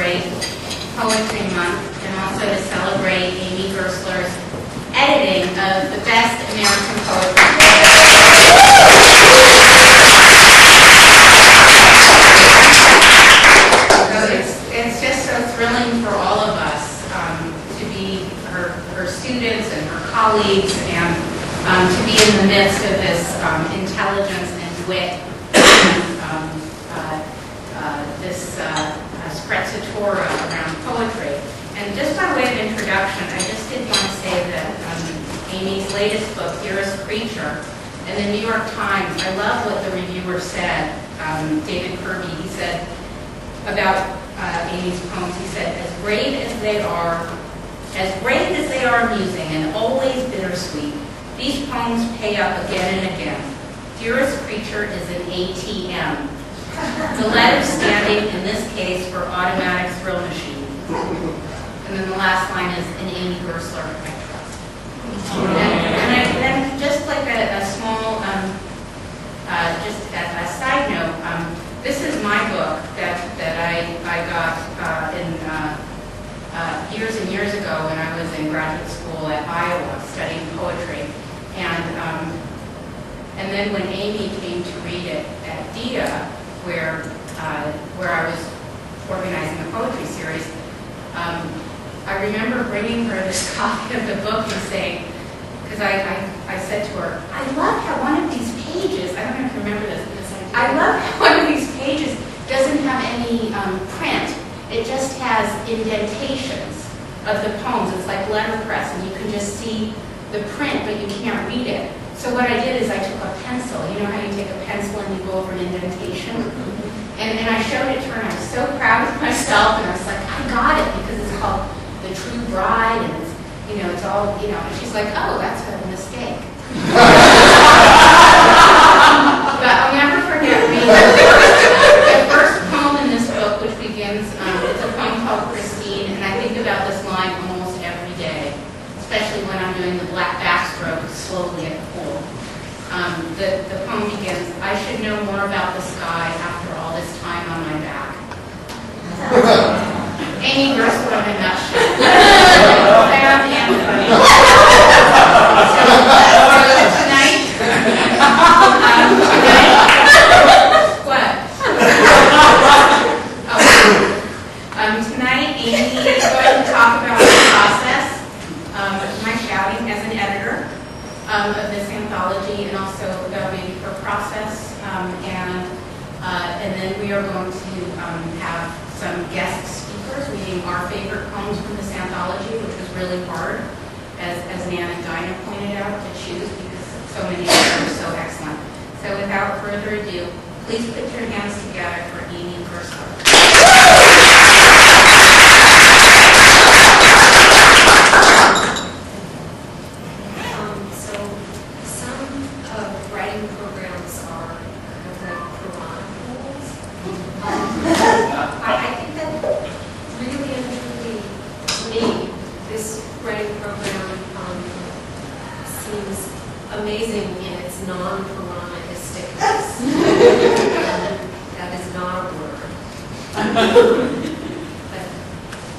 celebrate Poetry Month and also to celebrate Amy Gerstler's editing of the best American poetry. So it's just so thrilling for all of us to be her students and her colleagues and to be in the midst of this intelligence and wit and this sprezzatura around poetry. And just by way of introduction, I just did want to say that Amy's latest book, Dearest Creature, in the New York Times, I love what the reviewer said, David Kirby. He said about Amy's poems, he said, as brave as they are amusing and always bittersweet, these poems pay up again and again. Dearest Creature is an ATM. The letter standing, in this case, for automatic thrill machine. And then the last line is, an Amy Gerstler, I trust. And then just like a small, just a side note, this is my book that I got years and years ago when I was in graduate school at Iowa studying poetry. And then when Amy came to read it at DIA, where I was organizing the poetry series, I remember bringing her this copy of the book and saying, because I said to her, I love how one of these pages, I don't know if you remember this, I love how one of these pages doesn't have any print. It just has indentations of the poems. It's like letterpress, and you can just see the print, but you can't read it. So what I did is I took a pencil. You know how you take a pencil and you go over an indentation? And I showed it to her, and I was so proud of myself, and I was like, I got it, because it's called The True Bride, and it's, it's all, and she's like, oh, that's a mistake. But I'll never forget reading the first poem in this book, which begins, it's a poem called Christine, and I think about this line almost every day, especially when I'm doing the black backstroke slowly at the pool. The poem begins, I should know more about the sky after all this time on my back. Amy Gerstler in a nutshell. Sad and funny. So tonight, tonight Amy is going to talk about the process of my shouting as an editor of this anthology, and also maybe her process, and then we are going to have some guest speakers reading our favorite poems from this anthology, which was really hard, as Nan and Dinah pointed out, to choose because so many of them are so excellent. So without further ado, please put your hands together for Amy Gerstler. Amazing in its non-Quranic-isticness. That is not a word. But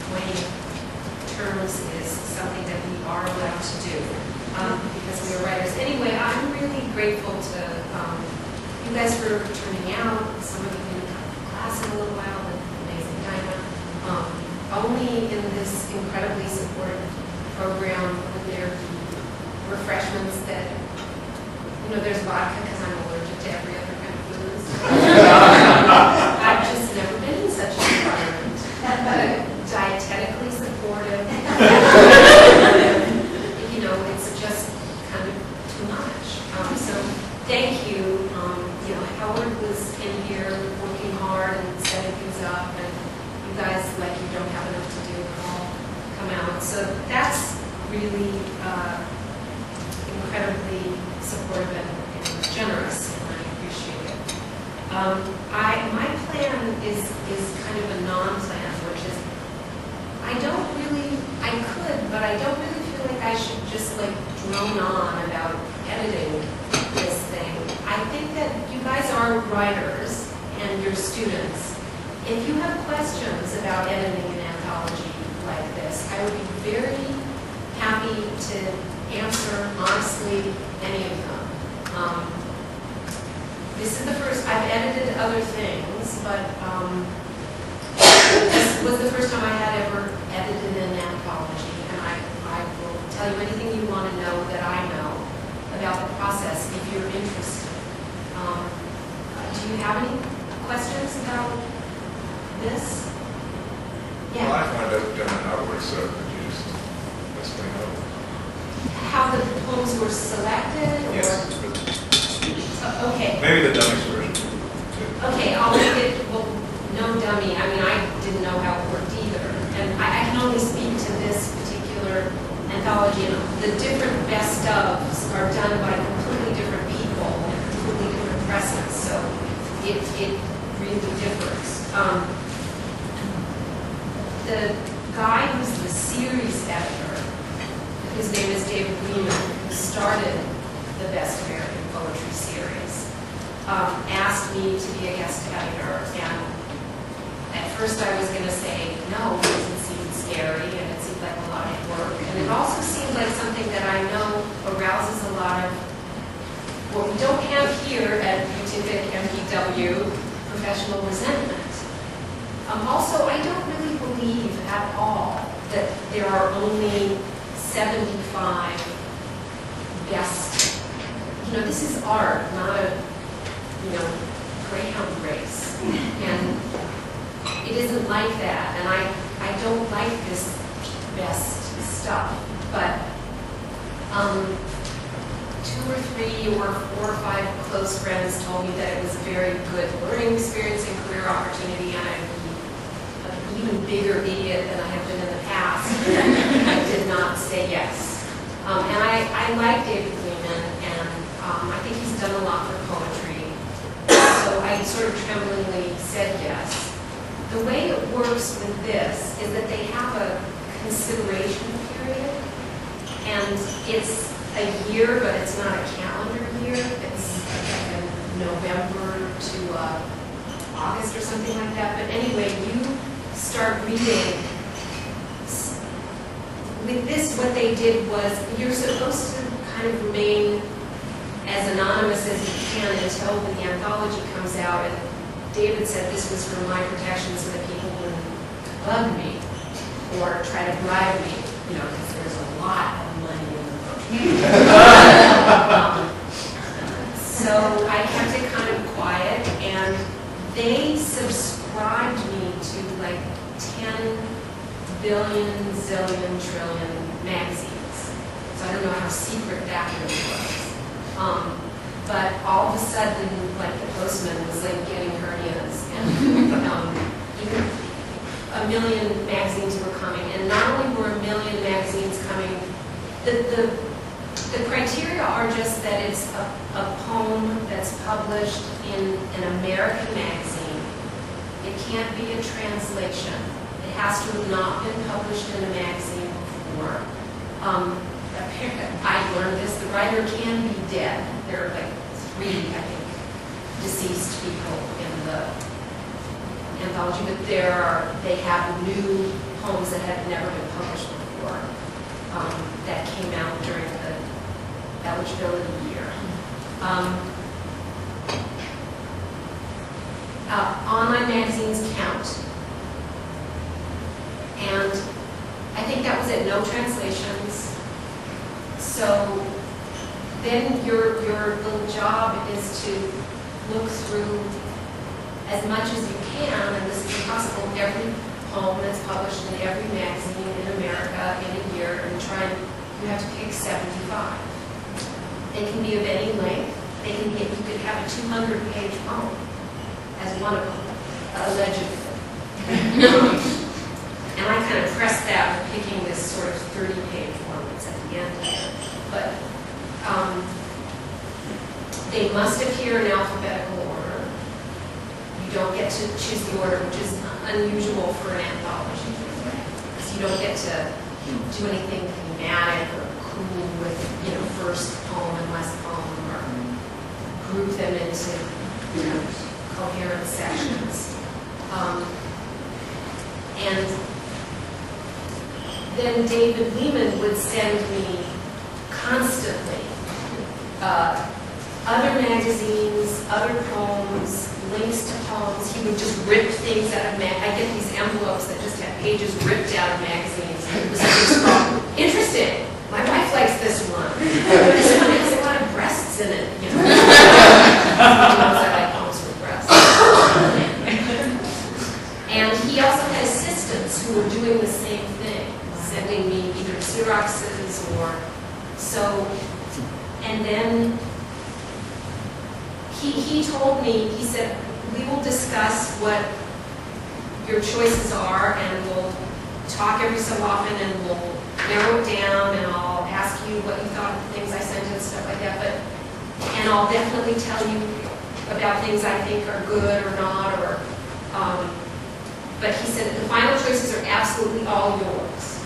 coining terms is something that we are allowed to do because we are writers. Anyway, I'm really grateful to you guys for turning out. Some of you have been in class in a little while, but amazing Dinah. Only in this incredibly supportive program would there be refreshments that, there's vodka because I'm allergic to every other kind of booze. I've just never been in such an environment. Dietetically supportive. It's just kind of too much. So thank you. Howard was in here working hard and setting things up, and you guys, like you don't have enough to do, all come out. So that's really incredibly supportive and generous, and I appreciate it. My plan is kind of a non-plan, which is I could, but I don't really feel like I should just drone on about editing this thing. I think that you guys are writers and you're students, if you have questions about editing an anthology like this, I would be very happy to answer honestly any of them. This is the first, I've edited other things, but this was the first time I had ever edited an anthology, and I will tell you anything you want to know that I know about the process if you're interested. Do you have any questions about this? Yeah. Well, I find out down outward, so could you just explain How the poems were selected? Or? Yes. Okay. Maybe the dummies version. Okay, I'll make it, well, no dummy. I mean, I didn't know how it worked either. And I can only speak to this particular anthology. And the different best ofs are done by completely different people and completely different presses. So it really differs. The guy who's the series editor, his name is David Lehman, who started the Best American Poetry series, asked me to be a guest editor, and at first I was going to say no, because it seemed scary and it seemed like a lot of work, and it also seemed like something that I know arouses a lot of what we don't have here at UTIPIC MPW, professional resentment. Also, I don't really believe at all that there are only 75 best. This is art, not a, greyhound race. And it isn't like that. And I don't like this best stuff. But 2 or 3 or 4 or 5 close friends told me that it was a very good learning experience and career opportunity, and I'd be an even bigger idiot than I have been in the past. I did not say yes. And I like David Lehman, and I think he's done a lot for poetry. So I sort of tremblingly said yes. The way it works with this is that they have a consideration period, and it's a year, but it's not a calendar year. It's like a November to August or something like that. But anyway, you start reading. With this, what they did was, you're supposed to kind of remain as anonymous as you can until the anthology comes out. And David said this was for my protection so that people wouldn't bug me or try to bribe me, because there's a lot of money in the book. So I kept it kind of quiet, and they subscribed me to like 10 billion, zillion, trillion magazines. So I don't know how secret that really was. But all of a sudden, like, the postman was like getting hernias, and even 1 million magazines were coming. And not only were 1 million magazines coming, the criteria are just that it's a poem that's published in an American magazine. It can't be a translation. It has to have not been published in a magazine before. I learned this, the writer can be dead. There are like 3, I think, deceased people in the anthology, but they have new poems that have never been published before that came out during the eligibility year. Online magazines count. And I think that was it, no translations. So then your little job is to look through as much as you can, and this is impossible, every poem that's published in every magazine in America in a year, and you have to pick 75. They can be of any length. You could have a 200-page poem as one of them, allegedly. And I kind of pressed that with picking this sort of 30-page one that's at the end here. But they must appear in alphabetical order. You don't get to choose the order, which is unusual for an anthology, because you don't get to do anything thematic or cool with, first poem and last poem, or group them into, coherent sections. And then David Lehman would send me constantly other magazines, other poems, links to poems. He would just rip things out of I get these envelopes that just have pages ripped out of magazines. Interesting. My wife likes this one. This one has a lot of breasts in it, you know. I like poems with breasts. And he also had assistants who were doing the same thing, sending me either Xeroxes or so. And then he told me, he said, we will discuss what your choices are, and we'll talk every so often, and we'll narrow it down, and I'll ask you what you thought of the things I sent and stuff like that. And I'll definitely tell you about things I think are good or not, or. But he said the final choices are absolutely all yours.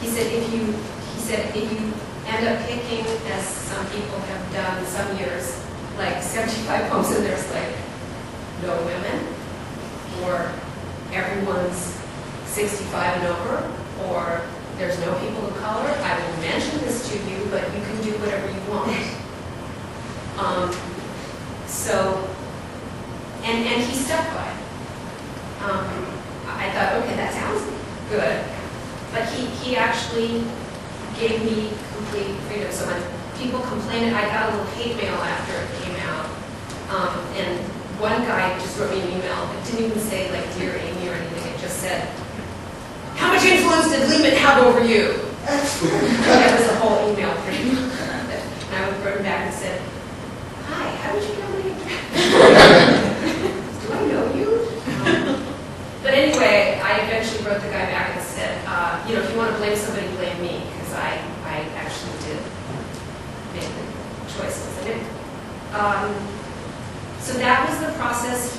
He said if you end up picking, as some people have done some years, like 75 poems, and there's like no women, or everyone's 65 and over, or there's no people of color, I will mention this to you, but you can do whatever you want. And he stuck by it. I thought, okay, that sounds good. But he actually gave me complete freedom. So when people complained, I got a little hate mail after it came out. And one guy just wrote me an email. It didn't even say, like, Dear Amy or anything. It just said, how much influence did Lehman have over you? That was the whole email pretty much. And I wrote him back and said, hi, how did you know my address? Do I know you? But anyway, I eventually wrote the guy back and said, if you want to blame somebody, blame me, because I actually did make the choices. So that was the process.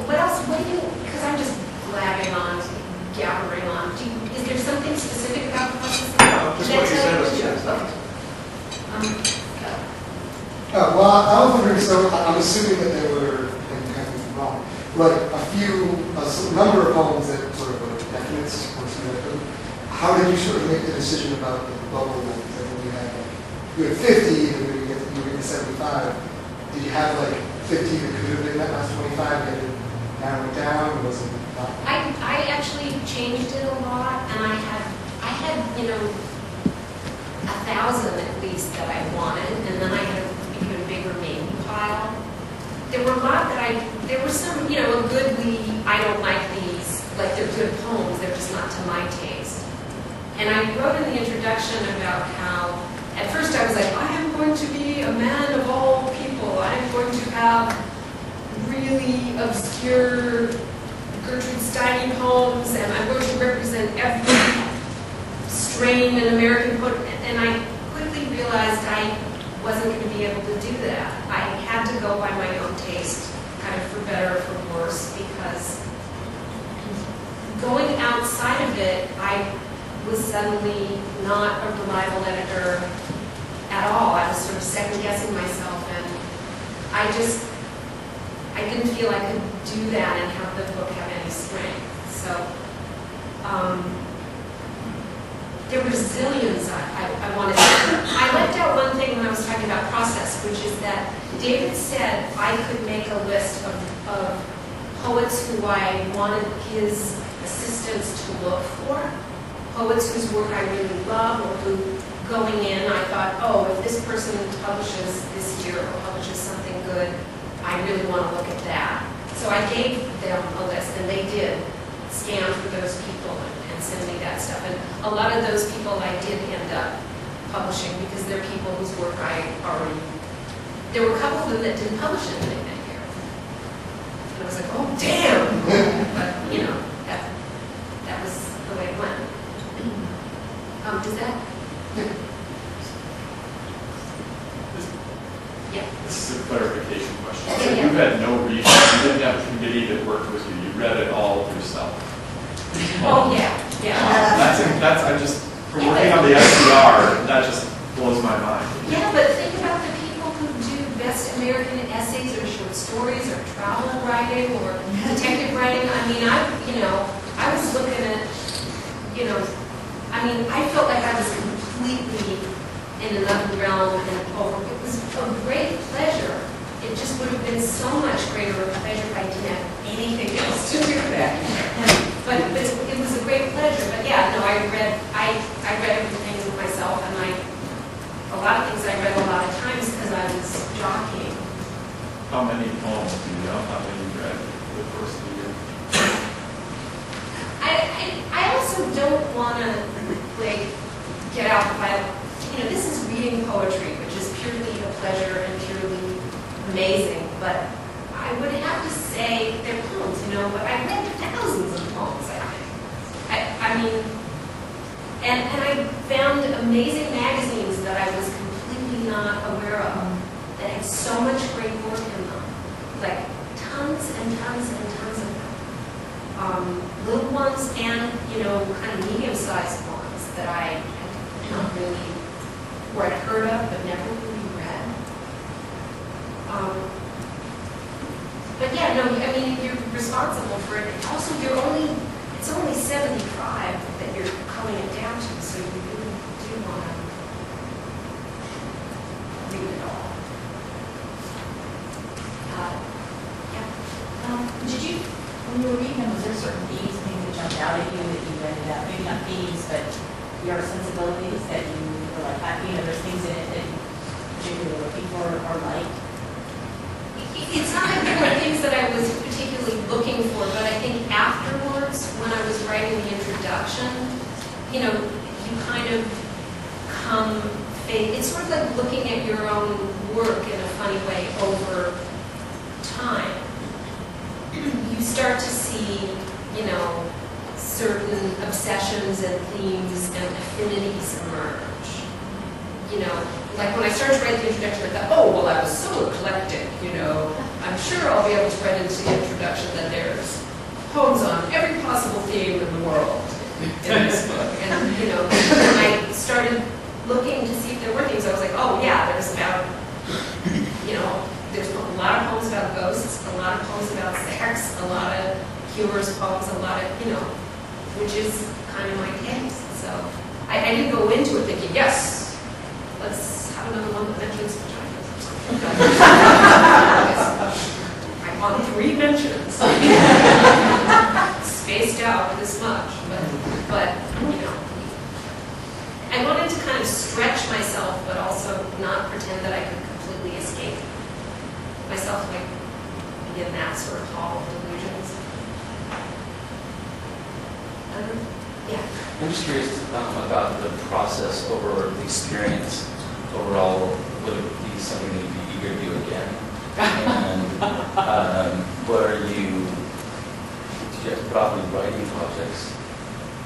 What else? Because I'm just blabbing on, gabbering on. Is there something specific about the process? Just what you said was well, I was wondering, so I'm assuming that there were, and kind of wrong, like a number of poems that sort of were definites or something like that. How did you sort of make the decision about the bubble length? That when you had 50, and when you get to 75, did you have like 50 that could have been that last 25? You had to narrow it down, or was it not? I actually changed it a lot, and I had 1,000 at least that I wanted, and then I had an even bigger maybe pile. There were a lot there were some, a goodly, I don't like these, like they're good poems, they're just not to my taste. And I wrote in the introduction about how, at first I was like, I am going to be a man of all people. I am going to have really obscure Gertrude Steiny poems, and I'm going to represent every strain in American poetry. And I quickly realized I wasn't going to be able to do that. I had to go by my own taste, kind of for better or for worse, because going outside of it, I was suddenly not a reliable editor at all. I was sort of second-guessing myself, and I didn't feel I could do that and have the book have any strength. So there were zillions I wanted to. I left out one thing when I was talking about process, which is that David said I could make a list of poets who I wanted his assistants to look for, poets whose work I really love, or who, going in, I thought, oh, if this person publishes this year or publishes something good, I really want to look at that. So I gave them a list, and they did scan for those people and send me that stuff. And a lot of those people I did end up publishing because they're people whose work I already. There were a couple of them that didn't publish anything that year. And I was like, oh, damn! But, that was the way it went. Does that? Yeah. This is a clarification question. Yeah, So yeah. you had no reading, you didn't have a committee that worked with you, you read it all yourself. Oh, yeah. I'm just, from working on the SCR, that just blows my mind. Yeah, but think about the people who do best American essays or short stories or travel writing or detective writing. I mean, I was looking at, I felt like I was completely in another realm and over. It was a great pleasure. It just would have been so much greater a pleasure if I didn't have anything else to do that. But it was a great pleasure. But yeah, no, I read everything myself, and a lot of things I read a lot of times because I was jockeying. How many poems do you know? How many you read the first of the year? I also don't want to get out by, this is reading poetry, which is purely a pleasure and purely amazing. But I would have to say they're poems, but I read thousands of poems, I think. And I found amazing magazines that I was completely not aware of that had so much great work in them. Like tons and tons and tons of them. Little ones and, kind of medium-sized ones that I had not really, or I'd heard of but never really read. But yeah, no, you're responsible for it. Also, it's only 75 that you're culling it down to, so you really do want to read it all. Did you, when you were reading them, was there certain themes, things that jumped out at you that you ended up, maybe not themes, but your sensibilities that you were like, there's things in it that you particularly were looking for or liked? It's not like there were things that I was particularly looking for, but I think afterwards, when I was writing the introduction, you kind of it's sort of like looking at your own work in a funny way over time. You start to see, certain obsessions and themes and affinities emerge. Like when I started to write the introduction, I thought, oh, well, I was so eclectic, I'm sure I'll be able to write into the introduction that there's poems on every possible theme in the world in this book. And, when I started looking to see if there were themes, I was like, oh, yeah, there's about, there's a lot of poems about ghosts, a lot of poems about sex, a lot of humorous poems, a lot of, which is kind of my taste. So I didn't go into it thinking, yes, let's have another one that mentions vaginas. I'm on 3 mentions. Spaced out this much, but I wanted to kind of stretch myself, but also not pretend that I could completely escape myself, begin that sort of hall of delusions. Yeah. I'm just curious about the process over the experience overall. Would it be something that you'd be eager to do again? And what are did you have to probably writing projects,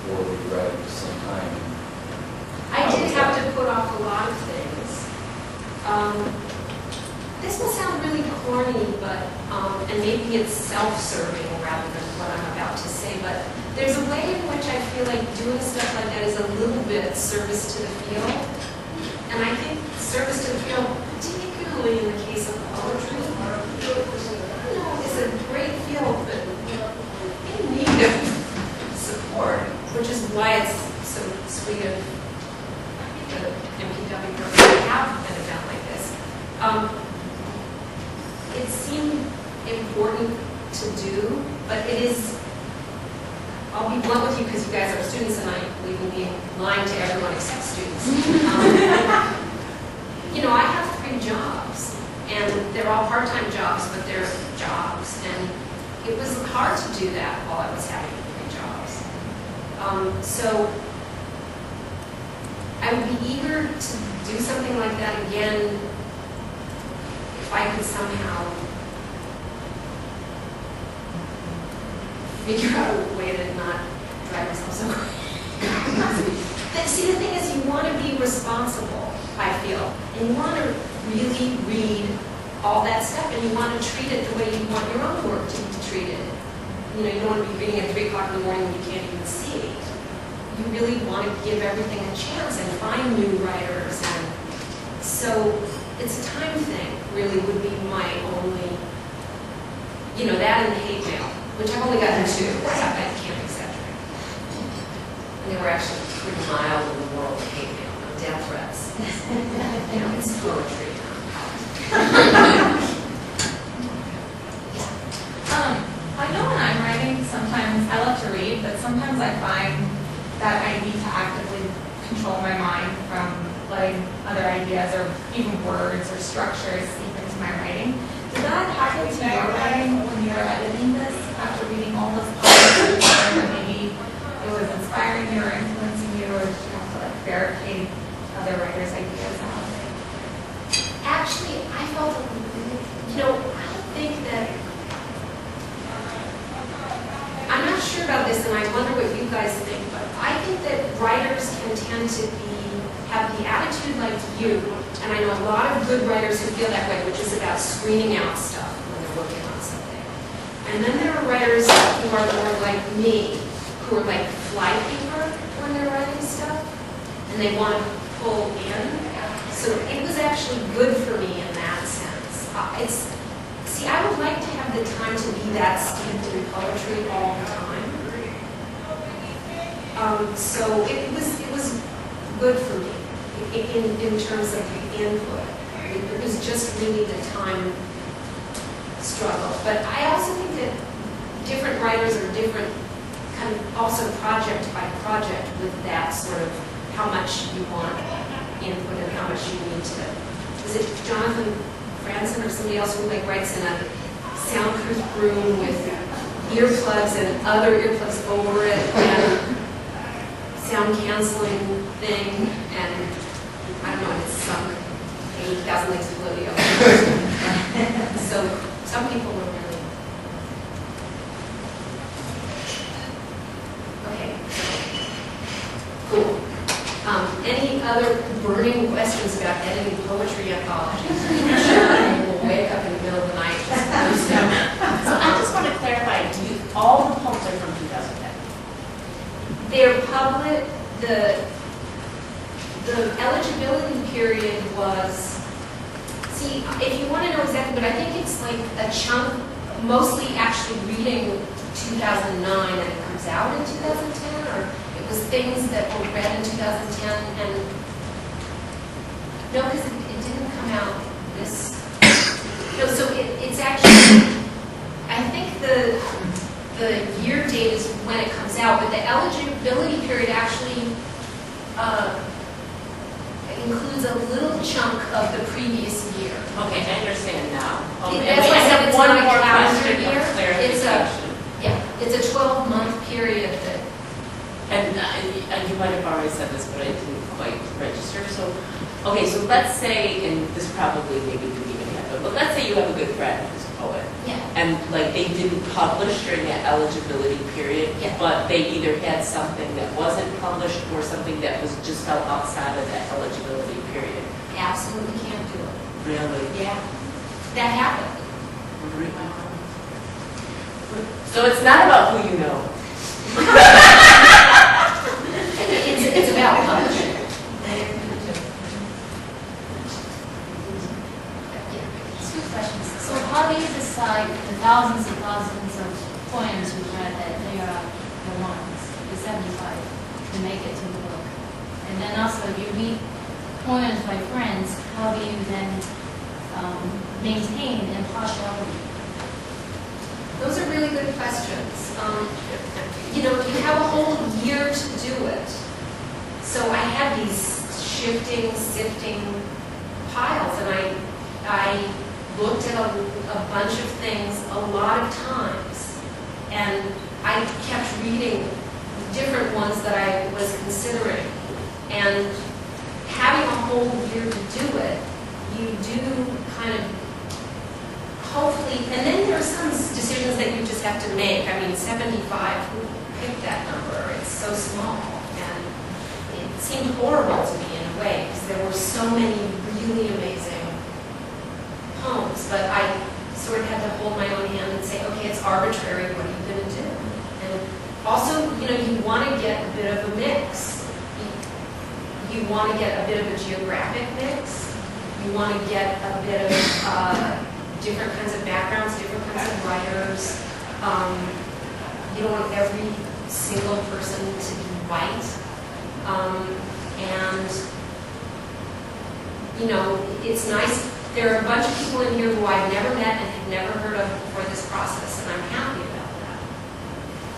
or would you write at the same time? I did have to put off a lot of things. This will sound really corny, but and maybe it's self-serving rather than what I'm about to say, but there's a way in which I feel like doing stuff like that is a little bit service to the field. And I think service to the field, particularly in the case of poetry, is a great field, but in need of support, which is why it's so sweet of the MPW program to have an event like this. It seemed important to do, but it is, I'll be blunt with you because you guys are students and I believe in being lying to everyone except students. I have 3 jobs and they're all part-time jobs, but they're jobs, and it was hard to do that while I was having 3 jobs. So I would be eager to do something like that again if I could somehow figure out a way to not drive myself so crazy. See, the thing is, you want to be responsible, I feel, and you want to really read all that stuff, and you want to treat it the way you want your own work to be treated. You don't want to be reading at 3 o'clock in the morning when you can't even see. You really want to give everything a chance and find new writers, and so it's a time thing. Really, would be my only, that and the hate mail. which I've only gotten 2, I can't exaggerate. And they were actually pretty mild in the world of hate mail, no death threats. You know, it's poetry. I know when I'm writing, sometimes I love to read, but sometimes I find that I need to actively control my mind from letting other ideas or even words or structures seep into my writing. Did that happen to your writing when you were editing this after reading all those poems, or maybe it was inspiring you or influencing you, or did you have to like barricade other writers' ideas out? Actually, I felt, you know, I think that, I'm not sure about this, and I wonder what you guys think, but I think that writers can tend to have the attitude like you, and I know a lot of good writers who feel that way, which is about screening out stuff when they're working on something. And then there are writers who are more like me, who are like fly paper when they're writing stuff, and they want to pull in. So it was actually good for me in that sense. See, I would like to have the time to be that steeped in poetry all the time. So it was good for me in terms of the input. It was just really the time struggle. But I also think that different writers are different, kind of also project by project with that sort of how much you want input and how much you need to. Is it Jonathan Franzen or somebody else who like writes in a soundproof room with earplugs and other earplugs over it and sound canceling thing, and I don't know, it's some 80,000 Leagues of Olivia. So some people were really okay. Cool. Any other burning questions about editing poetry anthologies? We'll wake up in the middle of the night. So I just want to clarify, all the poems are from 2010? They're public, the eligibility period was, see, if you want to know exactly, but I think it's like a chunk, mostly actually reading 2009 and it comes out in 2010, or it was things that were read in 2010 and, no, because it didn't come out this, no, so it's actually, I think the year date is when it comes out, but the eligibility period actually includes a little chunk of the previous year. Okay, I understand now. That's why I said it's one not a more calendar question year. of clarification. It's a 12-month period that. And you might have already said this, but I didn't quite register. So, okay, so let's say, and this probably maybe didn't even happen, but let's say you have a good friend who's a poet. Yeah. And like they didn't publish during that eligibility period, Yeah. but they either had something that wasn't published or something that was just fell outside of that eligibility period. Absolutely can't do it. Really? Yeah. That happened. So it's not about who you know. It's about publishing. Two questions. So how do you decide the thousands and thousands of poems you've read that they are the ones, the 75, to make it to the book? And then also, if you read poems by friends, how do you then maintain impartiality? Those are really good questions. You know, you have a whole year to do it. So I had these shifting, sifting piles, and I looked at a bunch of things a lot of times, and I kept reading different ones that I was considering. And having a whole year to do it, you do kind of hopefully, and then there are some decisions that you just have to make. I mean, 75, who picked that number? It's so small, and it seemed horrible to me in a way, because there were so many really amazing poems, but I sort of had to hold my own hand and say, okay, it's arbitrary, what are you going to do? And also, you know, you want to get a bit of a mix. You want to get a bit of a geographic mix. You want to get a bit of different kinds of backgrounds, different kinds of writers. You don't want every single person to be white. And, you know, it's nice. There are a bunch of people in here who I've never met and have never heard of before this process, and I'm happy about that.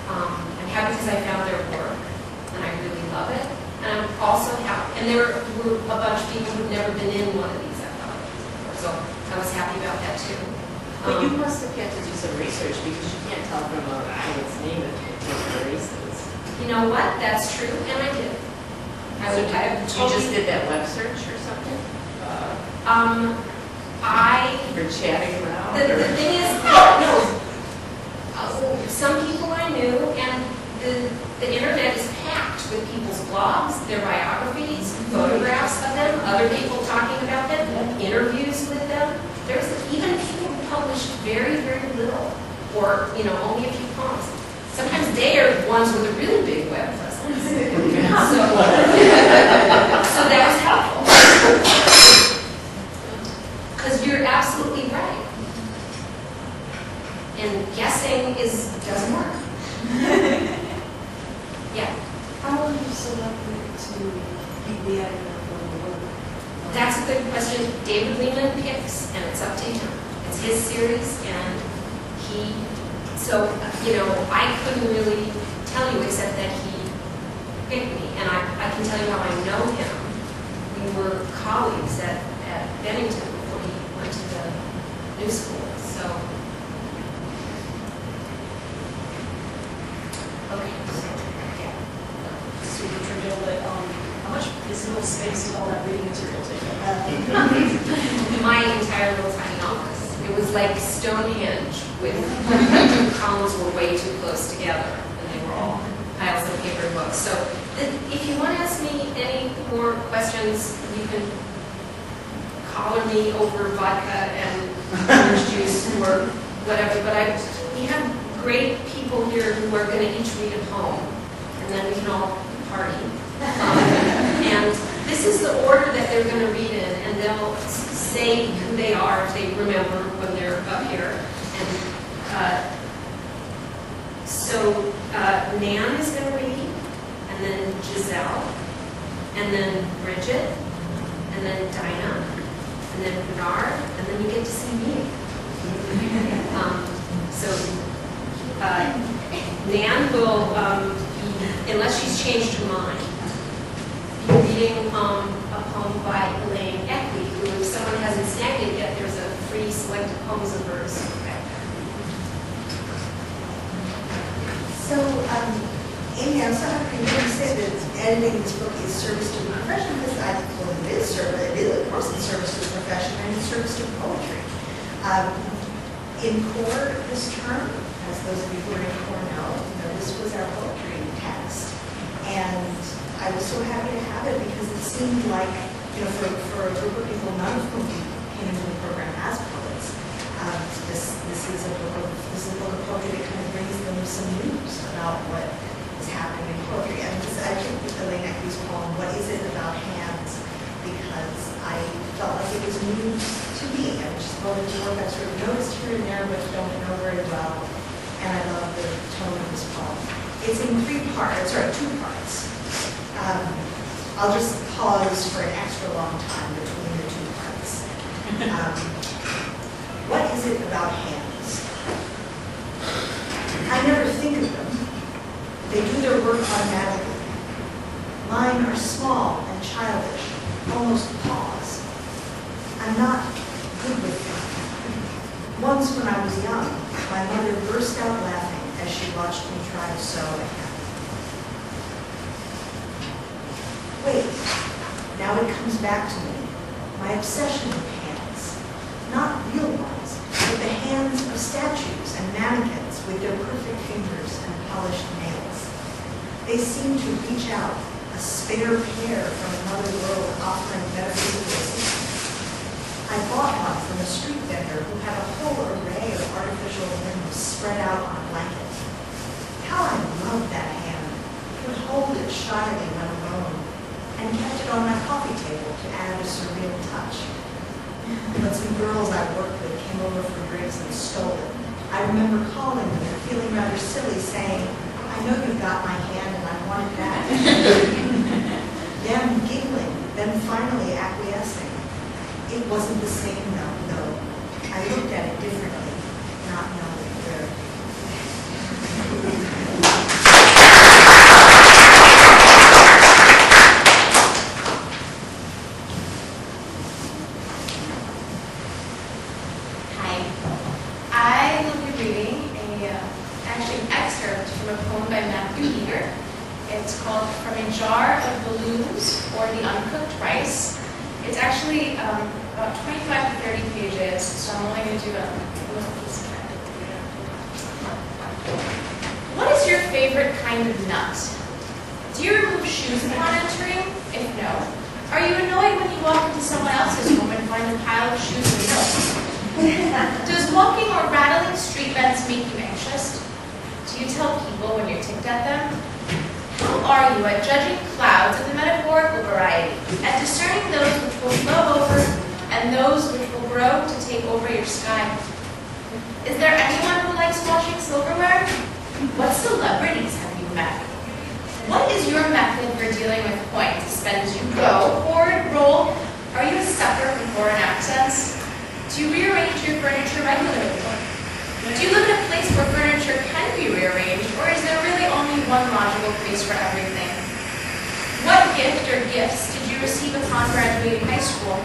I'm happy because I found their work, and I really love it. And I'm also happy, and there were a bunch of people who've never been in one of these anthologies before, so I was happy about that too. But you must have had to do some research because you can't tell from a poet's name if it's races. You know what? That's true, and I did. You just did that web search or something? Or chatting around? The thing is, no. Some people I knew, and the internet is packed with people's blogs, their biographies, photographs of them, other people talking about them, interviews with them. There's even people who published very, very little, or only a few poems. Sometimes they are the ones with a really big web presence. So that was helpful. Because you're absolutely right. And guessing doesn't work. Yeah. How will you select to be the editor for the work? That's a good question. David Lehman picks, and it's up to him. It's his series, and I couldn't really tell you except that he picked me, and I can tell you how I know him. We were colleagues at Bennington before he went to the new school, so. Okay, so, yeah. Super trivial, but how much physical space did all that reading material take up? My entire little tiny office. It was like Stonehenge with the columns were way too close together, and they were all piles of paper books. So if you want to ask me any more questions, you can collar me over vodka and orange juice or whatever. But we have great people here who are going to each read a poem, and then we can all party. And this is the order that they're going to read in, and they'll say who they are if they remember when they're up here. And so Nan is going to read, and then Giselle, and then Bridget, and then Dinah, and then Bernard, and then you get to see me. Nan will, unless she's changed her mind, be reading a poem by Elaine Eckley, who, if someone hasn't snagged it yet, there's a free selected poems of hers back there. So, Amy, I'm sorry for you to say that editing this book is service to the profession, because it is service. It is, of course, it's service to the profession and it's service to poetry. In core this term, as those of you who are in core know, this was our poetry text. And I was so happy to have it because it seemed like, for a group of people, none of whom came into the program as poets, this is a book of poetry that kind of brings them some news about what is happening in poetry. And I took Elaine Eckley's poem, "What Is It About Hands?" because I felt like it was news to me. I just thought it was work I've sort of noticed here and there, but don't know very well. And I love the tone of this poem. It's in two parts. I'll just pause for an extra long time between the two parts. What is it about hands? I never think of them. They do their work automatically. Mine are small and childish, almost paws. I'm not good with them. Once when I was young, my mother burst out laughing as she watched me try to sew a hem. Wait, now it comes back to me, my obsession with hands. Not real ones, but the hands of statues and mannequins with their perfect fingers and polished nails. They seem to reach out, a spare pair from another world offering metaphysical assistance. I bought one from a street vendor who had a whole array of artificial limbs spread out on a blanket. How I loved that hand, would hold it shyly when alone, and kept it on my coffee table to add a surreal touch. But some girls I worked with came over for drinks and stole it. I I remember calling them and feeling rather silly, saying, I know you've got my hand and I want it back. Them giggling, then finally acquiescing. It wasn't the same though. I looked at it differently, not knowing where. Hi. I will be reading actually an excerpt from a poem by Matthew Eager. It's called From a Jar of Balloons or the Uncooked Rice. It's actually about 25 to 30 pages, so I'm only going to do a little piece of it. What is your favorite kind of nut? Do you remove shoes upon entering? If no, are you annoyed when you walk into someone else's home and find a pile of shoes and milk? Does walking or rattling street vents make you anxious? Do you tell people when you're ticked at them? How are you at judging clouds of the metaphorical variety, at discerning those which will flow over and those which will grow to take over your sky? Is there anyone who likes washing silverware? What celebrities have you met? What is your method for dealing with points spent as you go, hoard, roll? Are you a sucker for foreign accents? Do you rearrange your furniture regularly? Do you live in a place where furniture can be rearranged, or is there really only one logical place for everything? What gift or gifts did you receive upon graduating high school?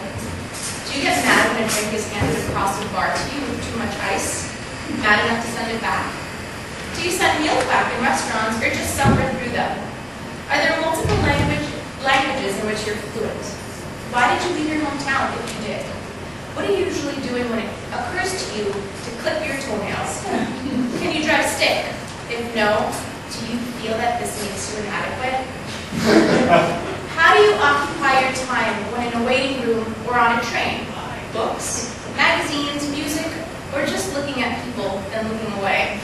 Do you get mad when a drink is handed across a bar to you with too much ice? Mad enough to send it back? Do you send meals back in restaurants, or just suffer through them? Are there multiple languages in which you're fluent? Why did you leave your hometown if you did? What are you usually doing when it occurs to you to clip your toenails? Can you drive stick? If no, do you feel that this makes you inadequate? How do you occupy your time when in a waiting room or on a train? Books, magazines, music, or just looking at people and looking away?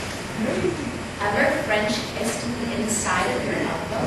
Ever French kissed the inside of your elbow?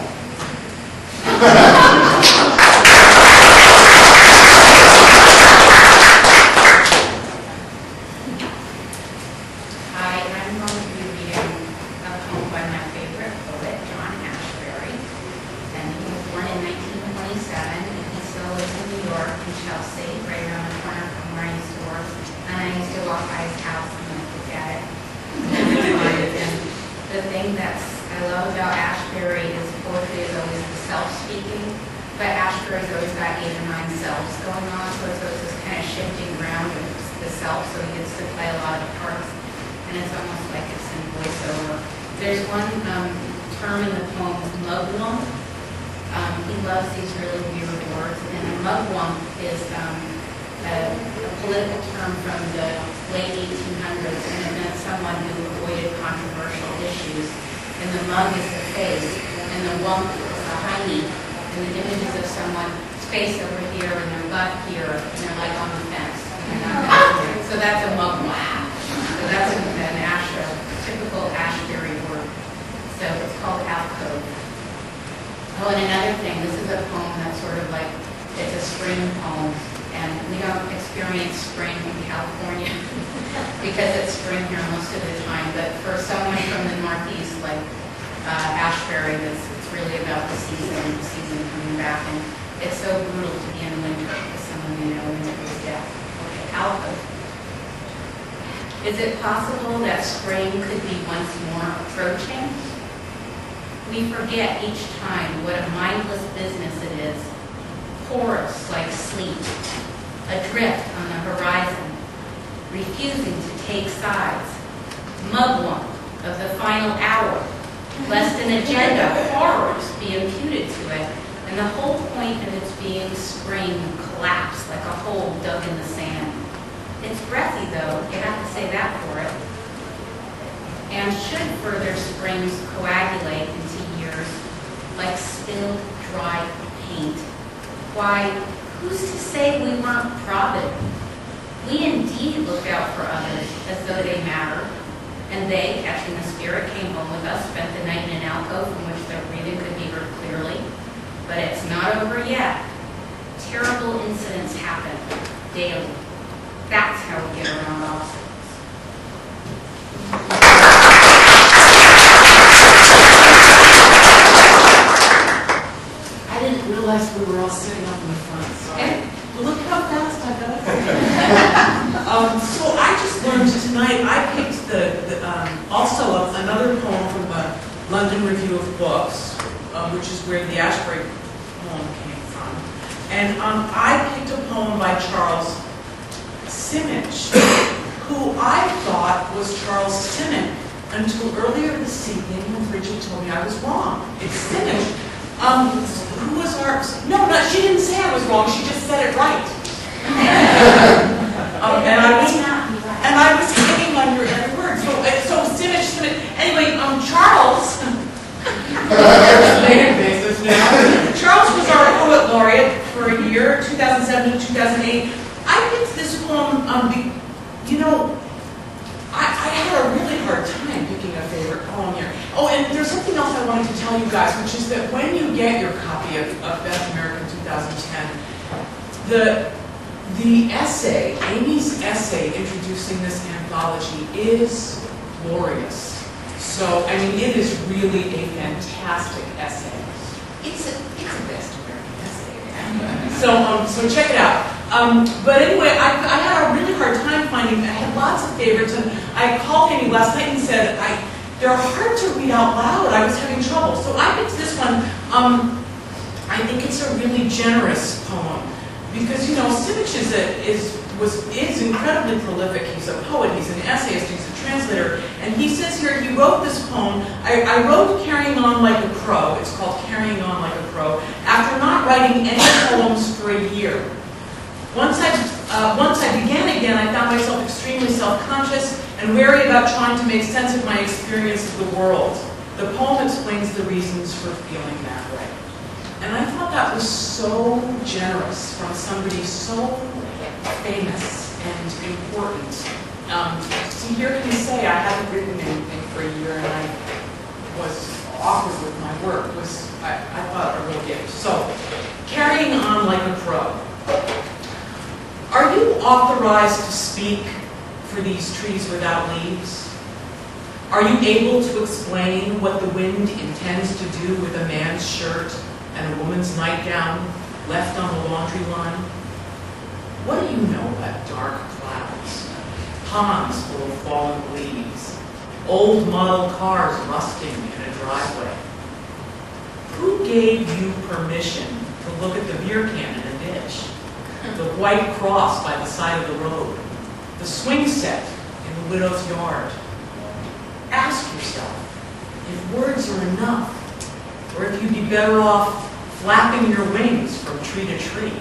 Is it possible that spring could be once more approaching? We forget each time what a mindless business it is, porous like sleep, adrift on the horizon, refusing to take sides, mugwump of the final hour, lest an agenda of horrors be imputed to it, and the whole point of its being spring collapse like a hole dug in the sand. It's breathy, though, you have to say that for it. And should further springs coagulate into years like spilled, dry paint, why, who's to say we weren't provident? We indeed looked out for others as though they mattered, and they, catching the spirit, came home with us, spent the night in an alcove from which their breathing could be heard clearly. But it's not over yet. Terrible incidents happen daily. That's how we get around obstacles. realized we were all sitting up in the front, so look how fast I got. So I just learned tonight, I picked also another poem from the London Review of Books, which is where the Ashbury poem came from. And I picked a poem by Charles Simic, who I thought was Charles Simic until earlier this evening when Bridget told me I was wrong. It's Simic. Who was our... No, she didn't say I was wrong, she just said it right. And I was hitting on your every word. So Simic. Anyway, Charles... Charles was our poet laureate for a year, 2007 to 2008. I picked this poem, I had a really hard time picking a favorite poem here. Oh, and there's something else I wanted to tell you guys, which is that when you get your copy of Best American 2010, the essay, Amy's essay introducing this anthology is glorious. So, I mean, it is really a fantastic essay. It's a Best American essay. So check it out. But anyway, I had a really hard time finding, I had lots of favorites, and I called Amy last night and said, they're hard to read out loud. I was having trouble. So I picked this one. I think it's a really generous poem because, Simic is incredibly prolific. He's a poet, he's an essayist, he's a translator, and he says here he wrote this poem. I wrote Carrying On Like a Crow. It's called Carrying On Like a Crow, after not writing any poems for a year. Once I began again, I found myself extremely self-conscious and wary about trying to make sense of my experience of the world. The poem explains the reasons for feeling that way. And I thought that was so generous from somebody so famous and important. See, here can you say I haven't written anything for a year and I was awkward with my work. I thought a real gift. So, Carrying On Like a Crow. Are you authorized to speak for these trees without leaves? Are you able to explain what the wind intends to do with a man's shirt and a woman's nightgown left on the laundry line? What do you know about dark clouds, ponds full of fallen leaves, old model cars rusting in a driveway? Who gave you permission to look at the beer can in a ditch? The white cross by the side of the road, the swing set in the widow's yard. Ask yourself if words are enough, or if you'd be better off flapping your wings from tree to tree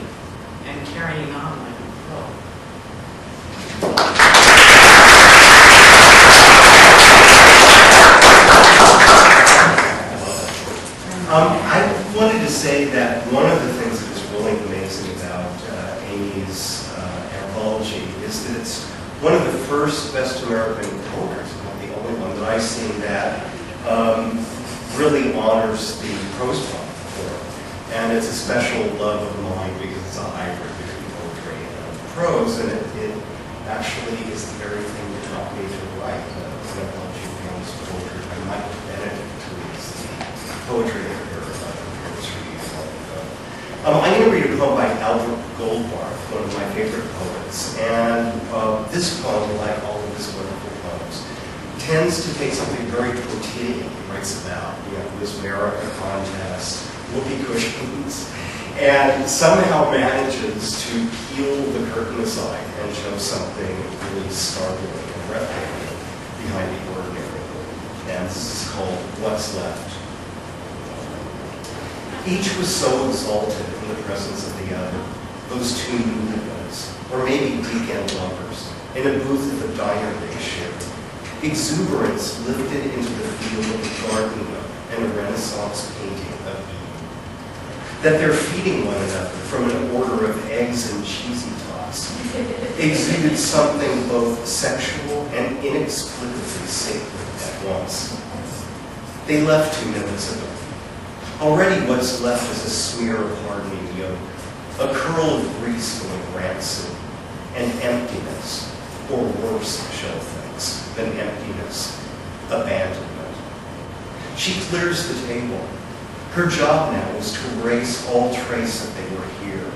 and carrying on like a crow. I wanted to say that one of the things that is really amazing about Amy's anthology is that it's one of the first Best American poetry, not the only one that I've seen that really honors the prose form. And it's a special love of mine because it's a hybrid between poetry and prose, and it actually is the very thing that helped me to write an anthology of famous poetry by Michael Bennington, who is the poetry editor of Poetry. I'm going to read a poem by Albert Goldbarth, one of my favorite poets, and this poem, like all of his wonderful poems, tends to take something very quotidian. He writes about, Miss America contest, whoopee cushions, and somehow manages to peel the curtain aside and show something really startling and breathtaking behind the ordinary. And this is called What's Left. Each was so exalted in the presence of the other, those two newlyweds, or maybe weekend lovers, in a booth at the diner they shared. Exuberance lifted into the field of the garden and a Renaissance painting of Eve. That they're feeding one another from an order of eggs and cheesy tots exuded something both sexual and inexplicably sacred at once. They left 2 minutes ago. Already what's left is a smear of hardening yolk, a curl of grease going rancid, and emptiness, or worse, shell things, than emptiness, abandonment. She clears the table. Her job now is to erase all trace that they were here.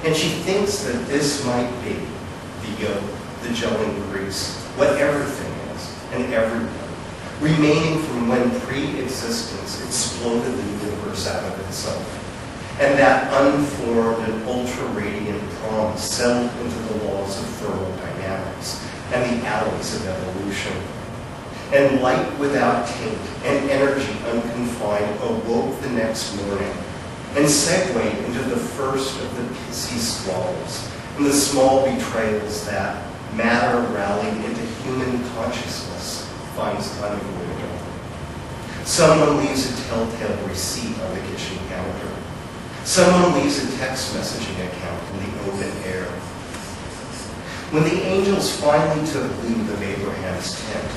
And she thinks that this might be the yoke, the gelling grease, what everything is, and everyone, remaining from when pre-existence exploded the universe out of itself. And that unformed and ultra-radiant promise settled into the laws of thermodynamics and the alleys of evolution. And light without taint and energy unconfined awoke the next morning and segued into the first of the pissy squalls and the small betrayals that matter rallied into human consciousness finds unavoidable. Someone leaves a telltale receipt on the kitchen counter. Someone leaves a text messaging account in the open air. When the angels finally took leave of Abraham's tent,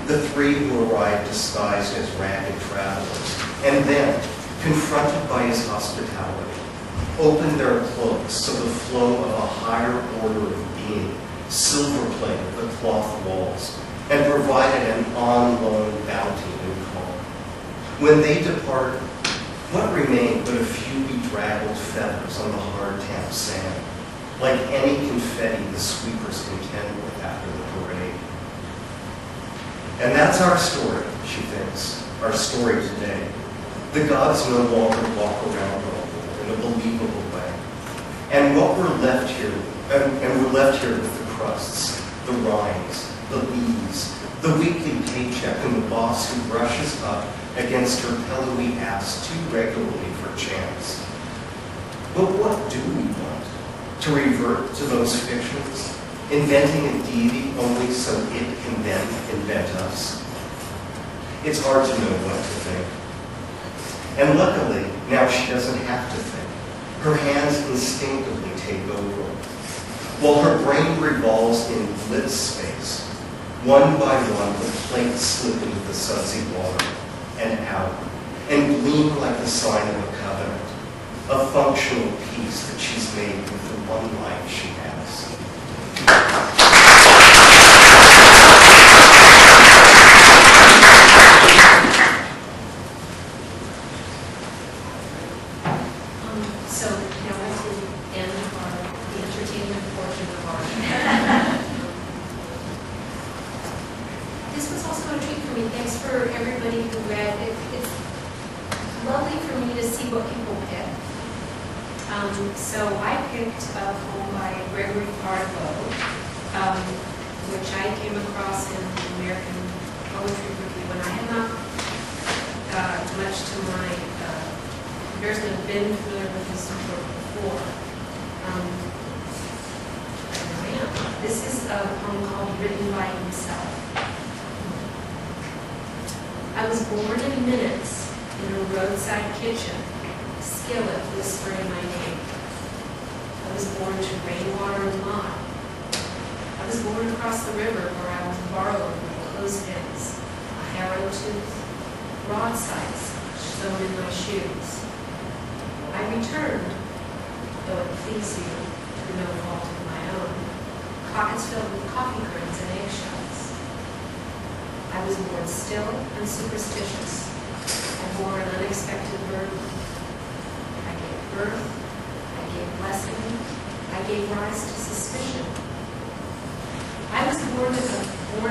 the three who arrived disguised as ragged travelers, and then, confronted by his hospitality, opened their cloaks so the flow of a higher order of being silver-plated the cloth walls and provided an on-loan bounty and calm. When they departed, what remained but a few bedraggled feathers on the hard tamped sand, like any confetti the sweepers contend with after the parade. And that's our story, she thinks, our story today. The gods no longer walk around in a believable way. And what we're left here, and we're left here with the crusts, the rinds, the leaves, the weekly paycheck, and the boss who brushes up against her pillowy ass too regularly for chance. But what do we want? To revert to those fictions, inventing a deity only so it can then invent us? It's hard to know what to think. And luckily, now she doesn't have to think. Her hands instinctively take over, while her brain revolves in lit space. One by one, the plates slip into the sudsy water and out, and gleam like the sign of a covenant, a functional piece that she's made with the one life she has. So now at the end of the entertainment portion of our this was also a treat for me. Thanks for everybody who read. It's lovely for me to see what people pick. So I picked a poem by Gregory Cardlow, which I came across in the American Poetry Review, and I had not, much to my Gerstler, been familiar with his work before. This is a poem called Written by Himself. I was born in minutes in a roadside kitchen, skillet whispering my name. I was born to rainwater and mud. I was born across the river where I was borrowed with clothespins, a harrow tooth, broadsides sewn in my shoes. I returned, though it pleased you, through no fault of my own, pockets filled with coffee curds and eggshells. I was born still and superstitious. I bore an unexpected burden. I gave birth, I gave blessing, I gave rise to suspicion. I was born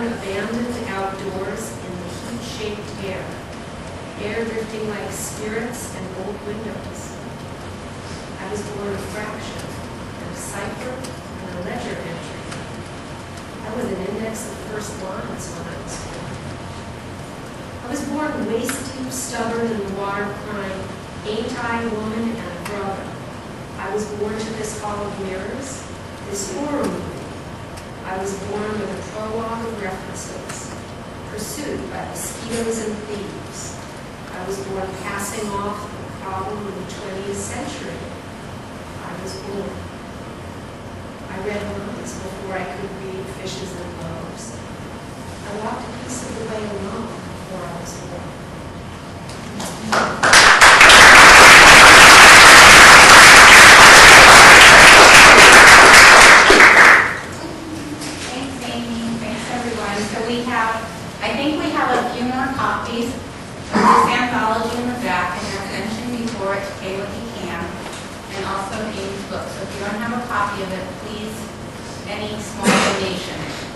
abandoned outdoors in the heat-shaped air drifting like spirits and old windows. I was born a fraction, and a cipher, and a ledger entry. I was an index of first lines when I was born. I was born waist-deep, stubborn, and water-crying, ain't I a woman and a brother. I was born to this hall of mirrors, this horror movie. I was born with a prologue of references, pursued by mosquitoes and thieves. I was born passing off the problem of the 20th century. I was born. I read lines before I could read fishes and loaves. I walked a piece of the way alone before I was born. Thanks, Amy. Thanks, everyone. So I think we have a few more copies of this anthology in the back, and don't have a copy of it, please, any small donation